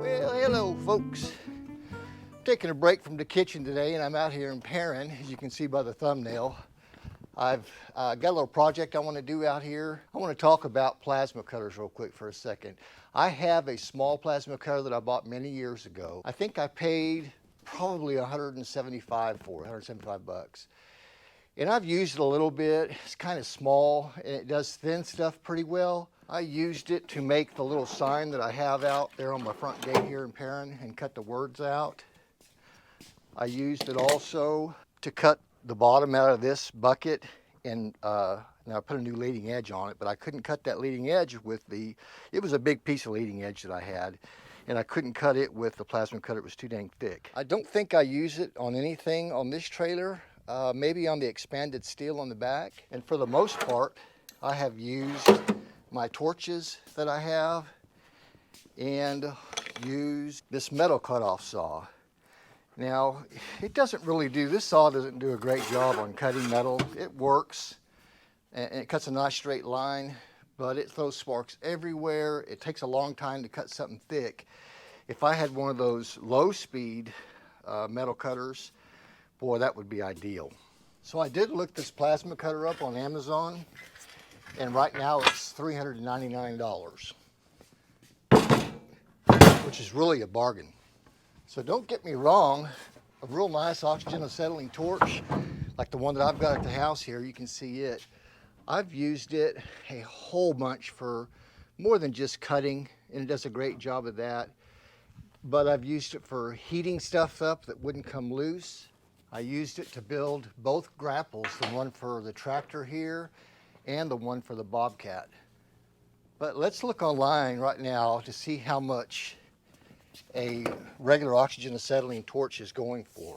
Well, hello folks. Taking a break from the kitchen today, and I'm out here in Perrin, as you can see by the thumbnail. I've got a little project I want to do out here. I want to talk about plasma cutters real quick for a second. I have a small plasma cutter that I bought many years ago. I think I paid probably $175 for it, 175 bucks. And I've used it a little bit. It's kind of small and it does thin stuff pretty well. I used it to make the little sign that I have out there on my front gate here in Perrin and cut the words out. I used it also to cut the bottom out of this bucket, and now I put a new leading edge on it, but I couldn't cut that leading edge with it was a big piece of leading edge that I had, and I couldn't cut it with the plasma cutter. It was too dang thick. I don't think I use it on anything on this trailer, maybe on the expanded steel on the back. And for the most part, I have used my torches that I have and used this metal cutoff saw. Now, this saw doesn't do a great job on cutting metal. It works, and it cuts a nice straight line, but it throws sparks everywhere. It takes a long time to cut something thick. If I had one of those low-speed metal cutters, boy, that would be ideal. So I did look this plasma cutter up on Amazon, and right now it's $399, which is really a bargain. So don't get me wrong, a real nice oxygen acetylene torch, like the one that I've got at the house here, you can see it. I've used it a whole bunch for more than just cutting, and it does a great job of that. But I've used it for heating stuff up that wouldn't come loose. I used it to build both grapples, the one for the tractor here and the one for the Bobcat. But let's look online right now to see how much a regular oxygen acetylene torch is going for.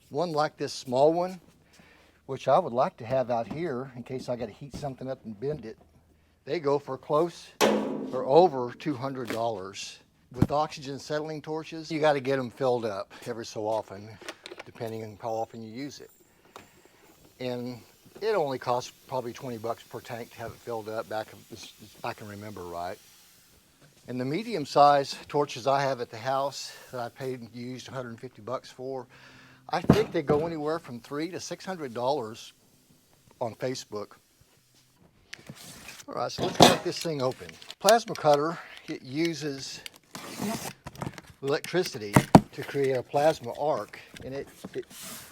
One like this small one, which I would like to have out here in case I got to heat something up and bend it, they go for close or over $200. With oxygen acetylene torches, you got to get them filled up every so often, depending on how often you use it. And it only costs probably 20 bucks per tank to have it filled up, if I can remember right. And the medium-sized torches I have at the house that I paid and used 150 bucks for, I think they go anywhere from $300 to $600 on Facebook. All right, so let's cut this thing open. Plasma cutter, it uses electricity to create a plasma arc, and it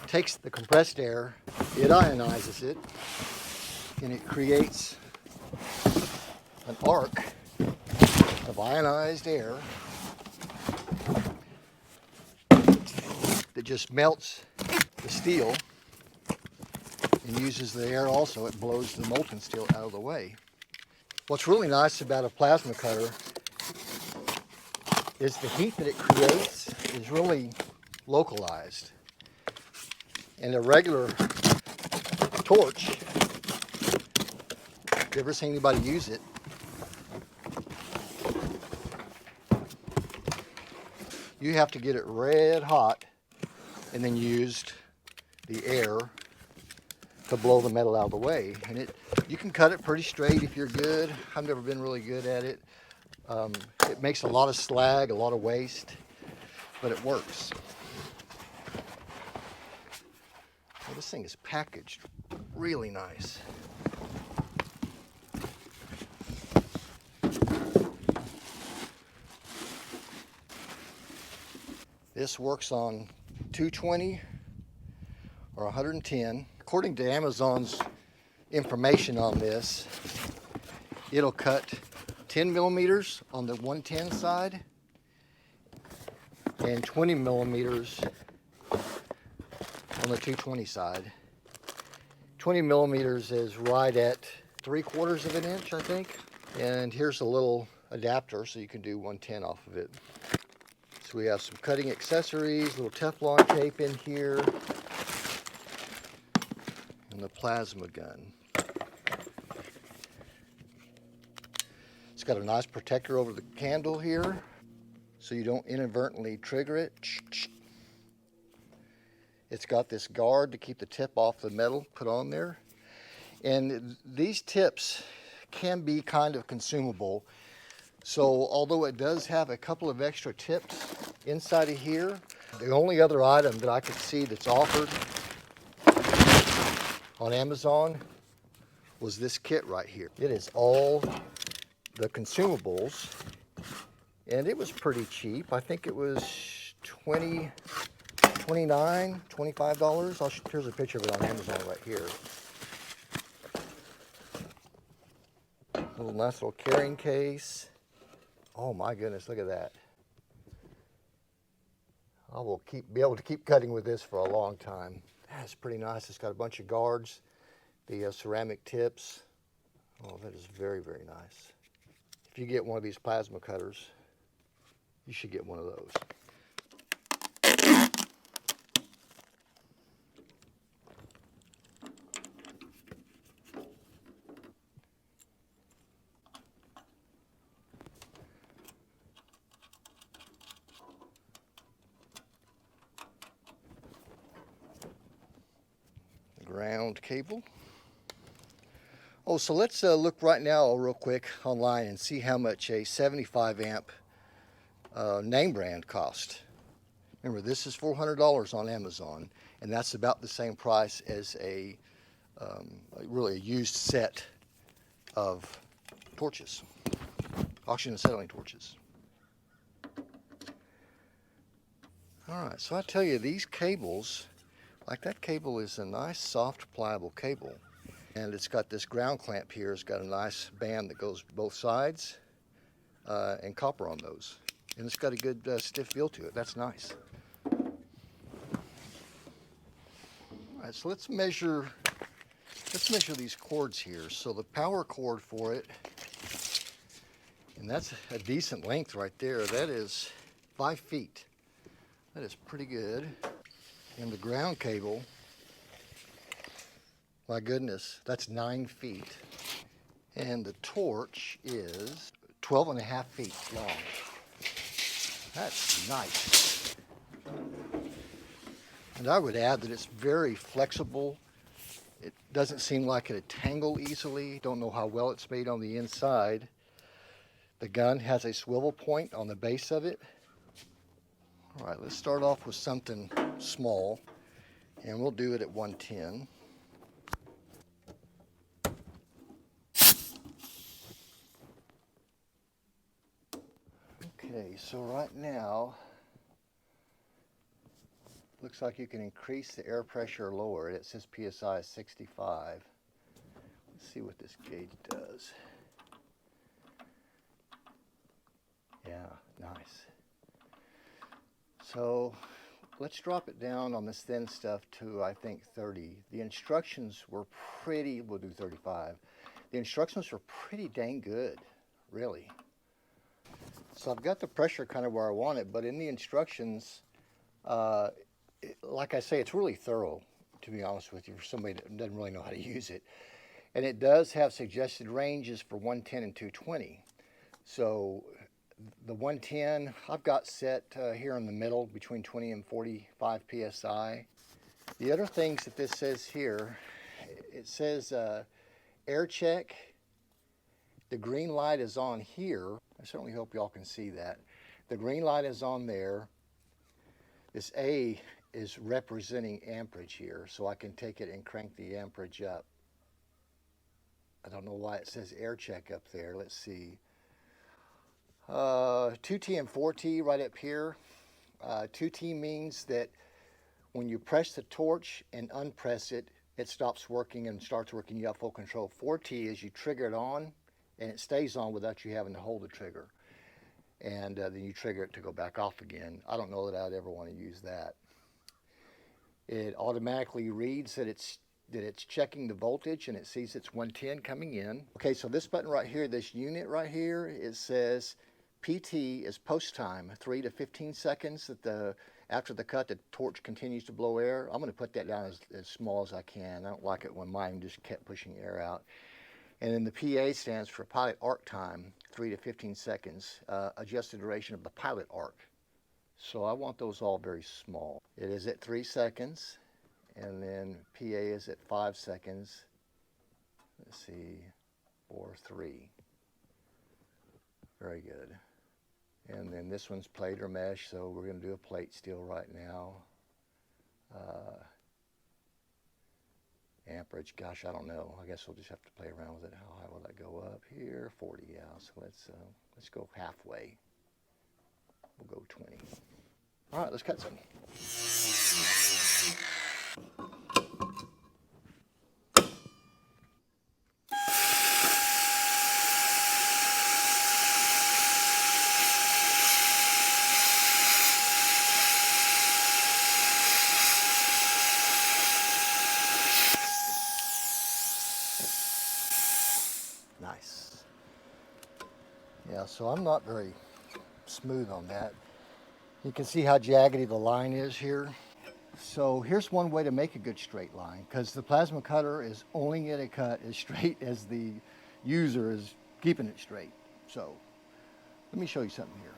takes the compressed air, it ionizes it, and it creates an arc of ionized air that just melts the steel and uses the air also. It blows the molten steel out of the way. What's really nice about a plasma cutter is the heat that it creates is really localized. And a regular torch, if you ever seen anybody use it, you have to get it red hot and then used the air to blow the metal out of the way. And you can cut it pretty straight if you're good. I've never been really good at it. It makes a lot of slag, a lot of waste, but it works. Well, this thing is packaged really nice. This works on 220 or 110. According to Amazon's information on this, it'll cut 10 millimeters on the 110 side and 20 millimeters on the 220 side. 20 millimeters is right at 3/4 of an inch, I think. And here's a little adapter so you can do 110 off of it. So we have some cutting accessories, little Teflon tape in here, and the plasma gun. It's got a nice protector over the candle here, so you don't inadvertently trigger it. It's got this guard to keep the tip off the metal put on there. And these tips can be kind of consumable. So although it does have a couple of extra tips inside of here, the only other item that I could see that's offered on Amazon was this kit right here. It is all the consumables, and it was pretty cheap. I think it was $29, $25. Here's a picture of it on Amazon right here. Little nice little carrying case. Oh my goodness, look at that. I will be able to keep cutting with this for a long time. That's pretty nice. It's got a bunch of guards, the ceramic tips. Oh, that is very, very nice. If you get one of these plasma cutters, you should get one of those. Ground cable. Oh, so let's look right now real quick online and see how much a 75 amp name brand cost. Remember, this is $400 on Amazon, and that's about the same price as a really a used set of torches, oxygen acetylene torches. All right, so I tell you, these cables, like that cable is a nice, soft, pliable cable. And it's got this ground clamp here. It's got a nice band that goes both sides and copper on those. And it's got a good stiff feel to it. That's nice. All right, so let's measure these cords here. So the power cord for it, and that's a decent length right there. That is 5 feet. That is pretty good. And the ground cable, my goodness, that's 9 feet. And the torch is 12.5 feet long. That's nice. And I would add that it's very flexible. It doesn't seem like it'd tangle easily. Don't know how well it's made on the inside. The gun has a swivel point on the base of it. All right, let's start off with something small, and we'll do it at 110. Okay, so right now, looks like you can increase the air pressure or lower it. It says PSI is 65. Let's see what this gauge does. Yeah, nice. So let's drop it down on this thin stuff to, I think, 30. The instructions were pretty, we'll do 35. The instructions were pretty dang good, really. So I've got the pressure kind of where I want it, but in the instructions, like I say, it's really thorough, to be honest with you, for somebody that doesn't really know how to use it. And it does have suggested ranges for 110 and 220. So the 110 I've got set here in the middle between 20 and 45 PSI. The other things that this says here, it says air check. The green light is on here. I certainly hope y'all can see that. The green light is on there. This A is representing amperage here, so I can take it and crank the amperage up. I don't know why it says air check up there. Let's see. 2T and 4T right up here. 2T means that when you press the torch and unpress it, it stops working and starts working. You have full control. 4T is you trigger it on and it stays on without you having to hold the trigger. And then you trigger it to go back off again. I don't know that I'd ever want to use that. It automatically reads that it's checking the voltage, and it sees it's 110 coming in. Okay, so this button right here, this unit right here, it says PT is post time, 3 to 15 seconds after the cut, the torch continues to blow air. I'm going to put that down as small as I can. I don't like it when mine just kept pushing air out. And then the PA stands for pilot arc time, 3 to 15 seconds, adjusted duration of the pilot arc. So I want those all very small. It is at 3 seconds, and then PA is at 5 seconds. Let's see, 4, 3. Very good. And then this one's plate or mesh, so we're going to do a plate steel right now. Amperage, gosh, I don't know. I guess we'll just have to play around with it. How high will that go up here? 40, yeah. So let's go halfway. We'll go 20. All right, let's cut some. Nice. Yeah, so I'm not very smooth on that. You can see how jaggedy the line is here. So here's one way to make a good straight line, because the plasma cutter is only going to cut as straight as the user is keeping it straight. So let me show you something here.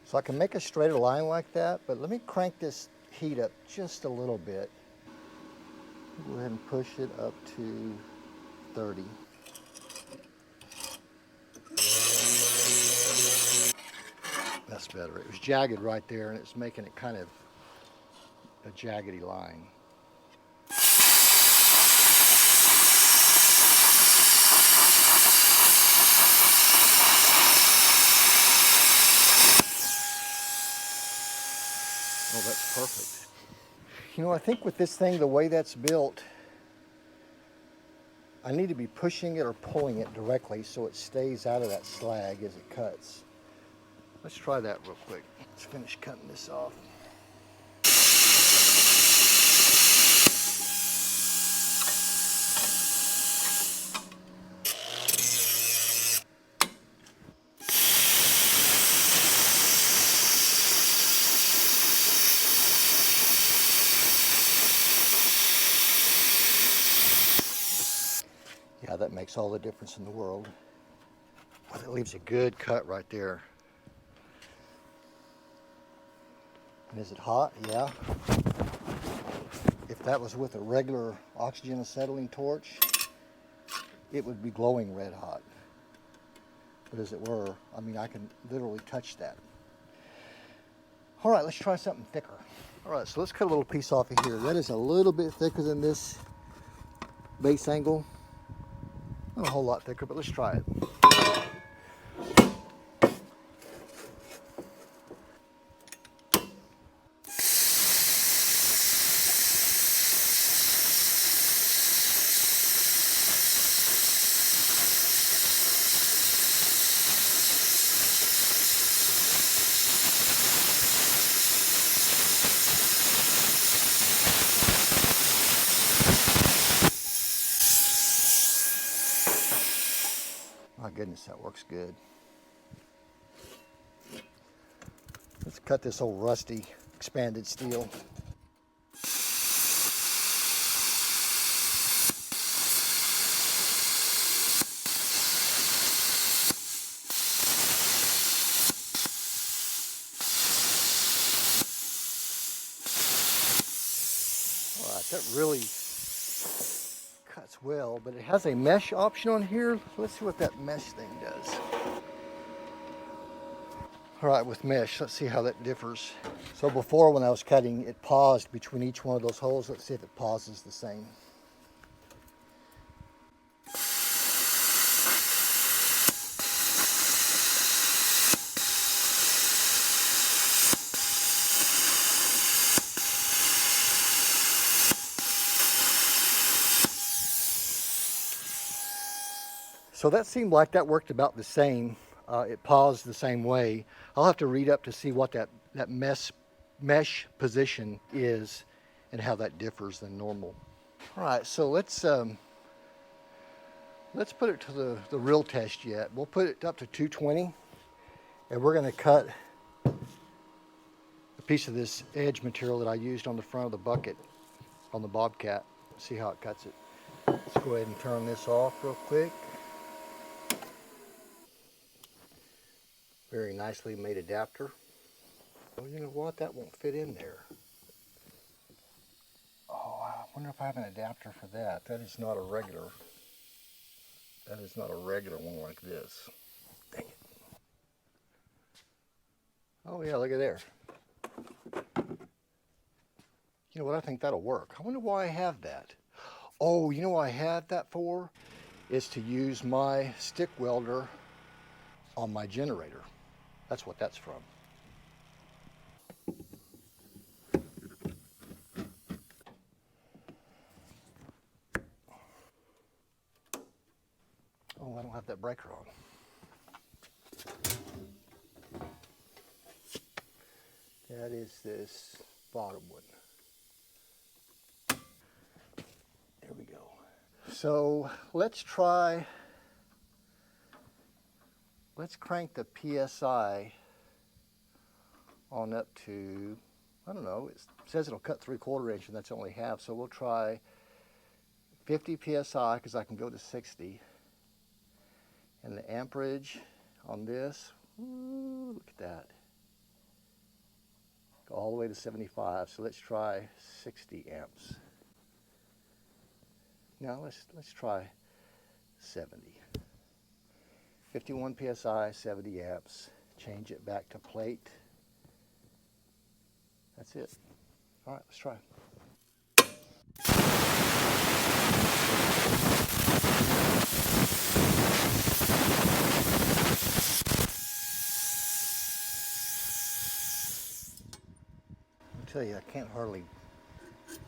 So I can make a straighter line like that, but let me crank this heat up just a little bit. Go ahead and push it up to 30. That's better. It was jagged right there, and it's making it kind of a jaggedy line. Oh, that's perfect. You know, I think with this thing, the way that's built, I need to be pushing it or pulling it directly so it stays out of that slag as it cuts. Let's try that real quick. Let's finish cutting this off. Yeah, that makes all the difference in the world. Well, it leaves a good cut right there. And is it hot? Yeah. If that was with a regular oxygen acetylene torch, it would be glowing red hot. But as it were, I mean, I can literally touch that. All right, let's try something thicker. All right, so let's cut a little piece off of here. That is a little bit thicker than this base angle. Not a whole lot thicker, but let's try it. My goodness, that works good. Let's cut this old rusty expanded steel. All right, that really cuts well, but it has a mesh option on here. Let's see what that mesh thing does. All right, with mesh, let's see how that differs. So before, when I was cutting, it paused between each one of those holes. Let's see if it pauses the same. So that seemed like that worked about the same. It paused the same way. I'll have to read up to see what that mesh position is and how that differs than normal. All right, so let's put it to the real test yet. We'll put it up to 220, and we're going to cut a piece of this edge material that I used on the front of the bucket on the Bobcat. See how it cuts it. Let's go ahead and turn this off real quick. Very nicely made adapter. Well, you know what? That won't fit in there. Oh, I wonder if I have an adapter for that. That is not a regular one like this. Dang it. Oh yeah, look at there. You know what? I think that'll work. I wonder why I have that. Oh, you know what I had that for? Is to use my stick welder on my generator. That's what that's from. Oh, I don't have that breaker on. That is this bottom one. There we go. So let's crank the PSI on up to, I don't know, it says it'll cut 3/4 inch and that's only half, so we'll try 50 PSI because I can go to 60. And the amperage on this, ooh, look at that. Go all the way to 75, so let's try 60 amps. Now let's try 70. 51 PSI, 70 amps. Change it back to plate. That's it. All right, let's try. I tell you, I can't hardly, it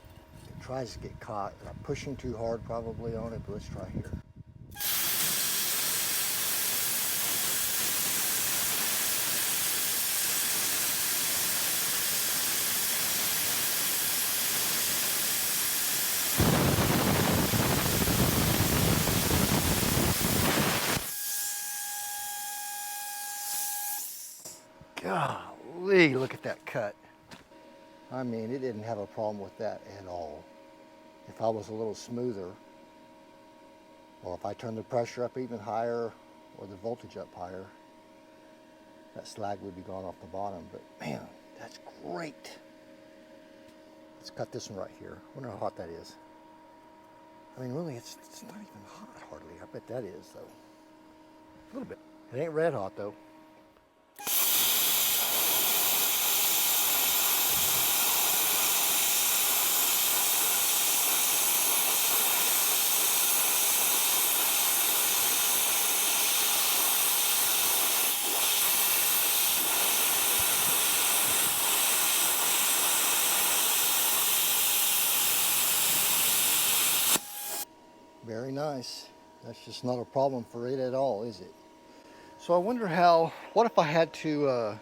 tries to get caught. I'm pushing too hard probably on it, but let's try here. Golly, look at that cut. I mean, it didn't have a problem with that at all. If I was a little smoother, or if I turned the pressure up even higher, or the voltage up higher, that slag would be gone off the bottom. But man, that's great. Let's cut this one right here. I wonder how hot that is. I mean, really, it's not even hot hardly. I bet that is, though. A little bit. It ain't red hot, though. Very nice. That's just not a problem for it at all, is it? So I wonder what if I had to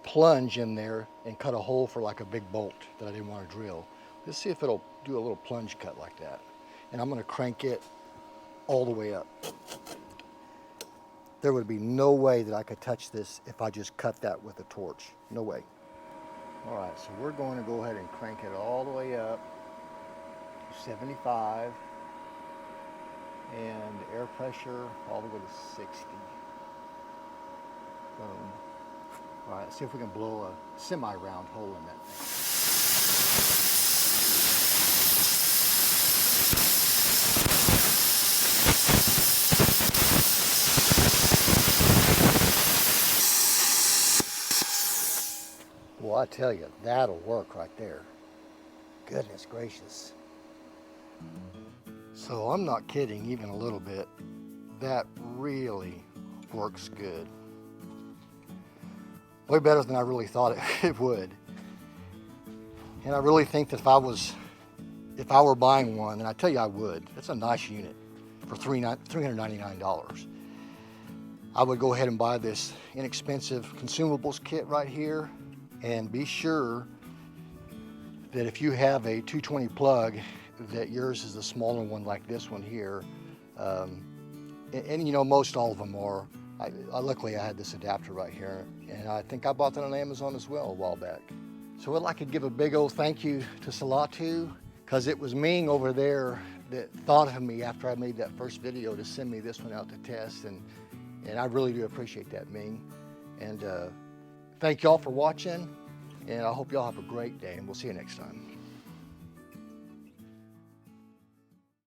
plunge in there and cut a hole for like a big bolt that I didn't want to drill. Let's see if it'll do a little plunge cut like that. And I'm gonna crank it all the way up. There would be no way that I could touch this if I just cut that with a torch. No way. All right, so we're going to go ahead and crank it all the way up to 75. And air pressure all the way to 60. Boom. All right, let's see if we can blow a semi-round hole in that thing. Well, I tell you, that'll work right there. Goodness gracious. So I'm not kidding even a little bit. That really works good. Way better than I really thought it would. And I really think that if I were buying one, and I tell you I would, it's a nice unit for $399. I would go ahead and buy this inexpensive consumables kit right here and be sure that if you have a 220 plug, that yours is the smaller one like this one here. And you know, most all of them are. Luckily I had this adapter right here, and I think I bought that on Amazon as well a while back. So I'd like to give a big old thank you to Silatu, because it was Ming over there that thought of me after I made that first video to send me this one out to test, and I really do appreciate that, Ming. And thank y'all for watching, and I hope y'all have a great day, and we'll see you next time.